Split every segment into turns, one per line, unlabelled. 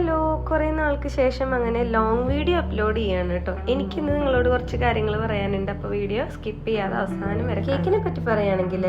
Hello, കുറേ നാൾക്ക് ശേഷം അങ്ങനെ ലോങ് വീഡിയോ അപ്ലോഡ് ചെയ്യാണ് കേട്ടോ. എനിക്കിന്ന് നിങ്ങളോട് കുറച്ച് കാര്യങ്ങൾ പറയാനുണ്ട്. അപ്പോൾ വീഡിയോ സ്കിപ്പ് ചെയ്യാതെ അവസാനം വരെ. കേക്കിനെ പറ്റി പറയുകയാണെങ്കിൽ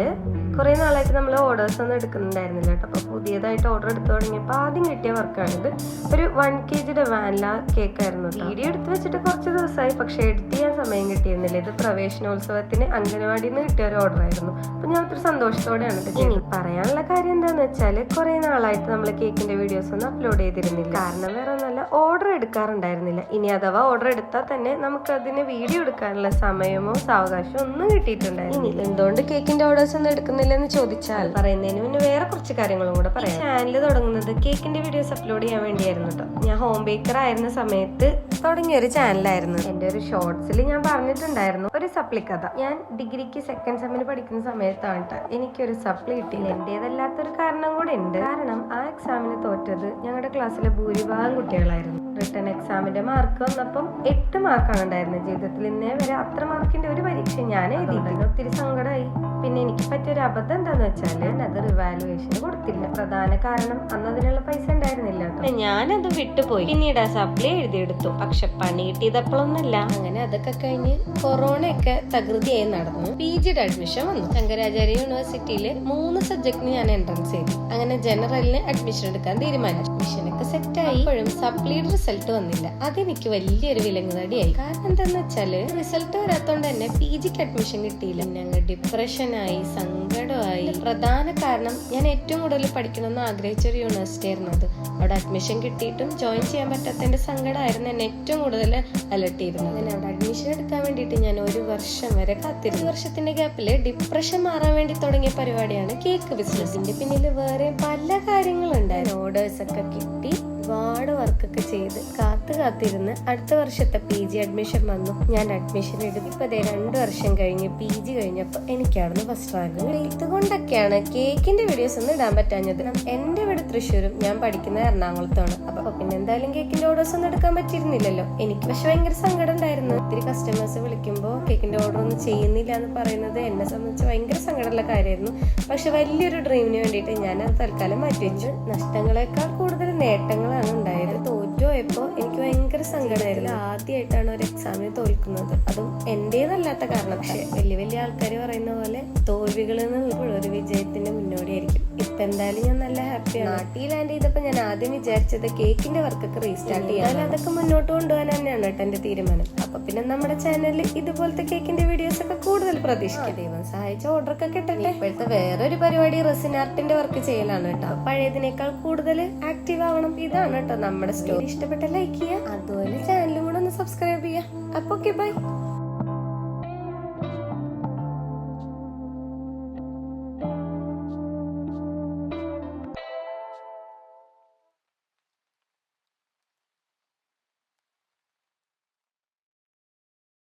കുറേ നാളായിട്ട് നമ്മൾ ഓർഡേഴ്സ് ഒന്നും എടുക്കുന്നുണ്ടായിരുന്നില്ല കേട്ടോ. അപ്പോൾ പുതിയതായിട്ട് ഓർഡർ എടുത്തു തുടങ്ങിയപ്പോൾ ആദ്യം കിട്ടിയ വർക്കാണിത്. ഒരു 1 kg വാനില കേക്കായിരുന്നു. വീഡിയോ എടുത്ത് വെച്ചിട്ട് കുറച്ച് ദിവസമായി, പക്ഷേ എഡിറ്റ് ചെയ്യാൻ സമയം കിട്ടിയിരുന്നില്ല. ഇത് പ്രവേശനോത്സവത്തിന് അംഗനവാടിയിൽ നിന്ന് കിട്ടിയ ഒരു ഓർഡർ ആയിരുന്നു. അപ്പോൾ ഞാൻ ഒത്തിരി സന്തോഷത്തോടെയാണ് ഇത്. ഇനി പറയാനുള്ള കാര്യം എന്താണെന്ന് വെച്ചാൽ കുറേ നാളായിട്ട് നമ്മൾ കേക്കിൻ്റെ വീഡിയോസ് ഒന്നും അപ്ലോഡ് ചെയ്തിരുന്നില്ല. കാരണം വേറെ ഒന്നല്ല, ഓർഡർ എടുക്കാറുണ്ടായിരുന്നില്ല. ഇനി അഥവാ ഓർഡർ എടുത്താൽ തന്നെ നമുക്കതിന് വീഡിയോ എടുക്കാനുള്ള സമയമോ സാവകാശമോ ഒന്നും കിട്ടിയിട്ടുണ്ടായിരുന്നു. ഇനി എന്തുകൊണ്ട് കേക്കിന്റെ ഓർഡേഴ്സ് ഒന്നും എടുക്കുന്നില്ലെന്ന് ചോദിച്ചാൽ പറയുന്നതിന് മുന്നേ വേറെ കുറച്ച് കാര്യങ്ങളും കൂടെ പറയാം. ചാനൽ തുടങ്ങുന്നത് കേക്കിന്റെ വീഡിയോസ് അപ്ലോഡ് ചെയ്യാൻ വേണ്ടിയായിരുന്നു കേട്ടോ. ഞാൻ ഹോം ബേക്കർ ആയിരുന്ന സമയത്ത് തുടങ്ങിയ ഒരു ചാനലായിരുന്നു. എന്റെ ഒരു ഷോർട്സിൽ ഞാൻ പറഞ്ഞിട്ടുണ്ടായിരുന്നു ഒരു സപ്ലി കഥ. ഞാൻ ഡിഗ്രിക്ക് 2nd സെമ്മിന് പഠിക്കുന്ന സമയത്താണ് കേട്ടോ എനിക്കൊരു സപ്ലി കിട്ടിയില്ല. എന്റേതല്ലാത്തൊരു കാരണം കൂടെ ഉണ്ട്. കാരണം ആ എക്സാമിന് തോറ്റത് ഞങ്ങളുടെ ക്ലാസ്സിലെ ഭൂരിഭാഗം കുട്ടികളായിരുന്നു. റിട്ടേൺ എക്സാമിന്റെ മാർക്ക് വന്നപ്പം 8 മാർക്കാണ് ഉണ്ടായിരുന്നത്. ജീവിതത്തിൽ ഇന്നേ വരെ അത്ര മാർക്കിന്റെ ഒരു പരീക്ഷ ഞാൻ എഴുതിയിട്ടില്ല. ഒത്തിരി സങ്കടമായി. പിന്നെ എനിക്ക് പറ്റിയൊരു അബദ്ധം എന്താന്ന് വെച്ചാൽ അത് റിവാലുവേഷന് കൊടുത്തില്ല. പ്രധാന കാരണം അന്ന് അതിനുള്ള പൈസ ഉണ്ടായിരുന്നില്ല കേട്ടോ. ഞാനത് വിട്ടുപോയി. പിന്നീട് ആ സപ്ലി എഴുതിയെടുത്തു. പക്ഷെ പണി കിട്ടിയതപ്പോഴൊന്നുമല്ല. അങ്ങനെ അതൊക്കെ കഴിഞ്ഞ് കൊറോണയൊക്കെ തകൃതിയായി നടന്നു. PGയുടെ അഡ്മിഷൻ വന്നു. ശങ്കരാചാര്യ യൂണിവേഴ്സിറ്റിയിൽ 3 സബ്ജക്റ്റിന് ഞാൻ എൻട്രൻസ് ചെയ്തു. അങ്ങനെ ജനറലിന് അഡ്മിഷൻ എടുക്കാൻ തീരുമാനിച്ചു. അഡ്മിഷനൊക്കെ സെറ്റായി. ഇപ്പോഴും സപ്ലിയുടെ റിസൾട്ട് വന്നില്ല. അതെനിക്ക് വലിയൊരു വിലങ്ങുതടിയായി. കാരണം എന്താന്ന് വെച്ചാല് റിസൾട്ട് വരാത്തോണ്ട് തന്നെ PGക്ക് അഡ്മിഷൻ കിട്ടിയില്ല. ഞങ്ങൾ ഡിപ്രഷനായി, സങ്കടമായി. പ്രധാന കാരണം ഞാൻ ഏറ്റവും കൂടുതൽ പഠിക്കണമെന്ന് ആഗ്രഹിച്ച ഒരു യൂണിവേഴ്സിറ്റി ആയിരുന്നു അത്. അവിടെ അഡ്മിഷൻ കിട്ടിയിട്ടും ജോയിൻ ചെയ്യാൻ പറ്റാത്തതിന്റെ സങ്കടമായിരുന്നു എന്നെ ഏറ്റവും കൂടുതൽ അലട്ടിയിരുന്നത്. അങ്ങനെ അവിടെ അഡ്മിഷൻ എടുക്കാൻ വേണ്ടിയിട്ട് ഞാൻ 1 വർഷം വരെ കാത്തിരുന്നു. 1 വർഷത്തിന്റെ ഗ്യാപ്പില് ഡിപ്രഷൻ മാറാൻ വേണ്ടി തുടങ്ങിയ പരിപാടിയാണ് കേക്ക് ബിസിനസ്. ഇതിന്റെ പിന്നിൽ വേറെ പല കാര്യങ്ങളുണ്ടായിരുന്നു. ഓർഡേഴ്സ് ഒക്കെ കിട്ടി, ഒരുപാട് വർക്കൊക്കെ ചെയ്ത് കാത്തിരുന്ന് അടുത്ത വർഷത്തെ PG അഡ്മിഷൻ വന്നു. ഞാൻ അഡ്മിഷൻ എടുത്തു. ഇപ്പൊ 2 വർഷം കഴിഞ്ഞ് PG കഴിഞ്ഞപ്പോൾ എനിക്കായിരുന്നു ഫസ്റ്റ് റാങ്ക്. ഇതുകൊണ്ടൊക്കെയാണ് കേക്കിന്റെ വീഡിയോസ് ഒന്നും ഇടാൻ പറ്റാഞ്ഞത്. എന്റെ വീട് തൃശ്ശൂരും ഞാൻ പഠിക്കുന്നത് എറണാകുളത്താണ്. അപ്പൊ പിന്നെ എന്തായാലും കേക്കിന്റെ ഓർഡേഴ്സ് ഒന്നും എടുക്കാൻ പറ്റിയിരുന്നില്ലല്ലോ. എനിക്ക് പക്ഷെ ഭയങ്കര സങ്കടം ഉണ്ടായിരുന്നു. ഒത്തിരി കസ്റ്റമേഴ്സ് വിളിക്കുമ്പോൾ കേക്കിന്റെ ഓർഡർ ഒന്നും ചെയ്യുന്നില്ല എന്ന് പറയുന്നത് എന്നെ സംബന്ധിച്ച് ഭയങ്കര സങ്കടമുള്ള കാര്യമായിരുന്നു. പക്ഷെ വലിയൊരു ഡ്രീമിന് വേണ്ടിയിട്ട് ഞാൻ അത് തൽക്കാലം മാറ്റിവെച്ചു. നഷ്ടങ്ങളെക്കാൾ കൂടുതൽ നേട്ടങ്ങളാണ് ഉണ്ടായത്. തോറ്റുപോയപ്പോ എനിക്ക് ഭയങ്കര സങ്കടമായിരുന്നു. ആദ്യമായിട്ടാണ് ഒരു എക്സാമിന് തോൽക്കുന്നത്, അതും എന്റേതല്ലാത്ത കാരണം. പക്ഷെ വലിയ ആൾക്കാർ പറയുന്ന പോലെ തോൽവികളിൽ നിന്നുള്ള ഒരു വിജയത്തിന്റെ മുന്നോടിയായിരിക്കും. ഇപ്പൊ എന്തായാലും ഞാൻ നല്ല ഹാപ്പിയാണ്. നാട്ടിൽ ലാൻഡ് ചെയ്തപ്പോ ഞാൻ ആദ്യം വിചാരിച്ചത് കേക്കിന്റെ വർക്കൊക്കെ റീസ്റ്റാർട്ട് ചെയ്യാൻ. അതൊക്കെ മുന്നോട്ട് കൊണ്ടുപോകാൻ തന്നെയാണ് കേട്ടോ എന്റെ തീരുമാനം. അപ്പൊ പിന്നെ നമ്മുടെ ചാനലിൽ ഇതുപോലത്തെ കേക്കിന്റെ വീഡിയോസ് ഒക്കെ കൂടുതൽ പ്രതീക്ഷിക്കാം. ദൈവം സഹായിച്ച ഓർഡർ ഒക്കെ കിട്ടട്ടെ. ഇപ്പോഴത്തെ വേറൊരു പരിപാടി റെസിൻ ആർട്ടിന്റെ വർക്ക് ചെയ്യലാണ് കേട്ടോ. പഴയതിനേക്കാൾ കൂടുതൽ ആക്റ്റീവ് ആവണം. ഇതാണ് കേട്ടോ നമ്മുടെ സ്റ്റോറി. ഇഷ്ടപ്പെട്ട ലൈക്ക് ചെയ്യുക, അതുപോലെ ചാനലും കൂടെ ഒന്ന് സബ്സ്ക്രൈബ് ചെയ്യുക. അപ്പൊ ഓക്കെ, ബൈ.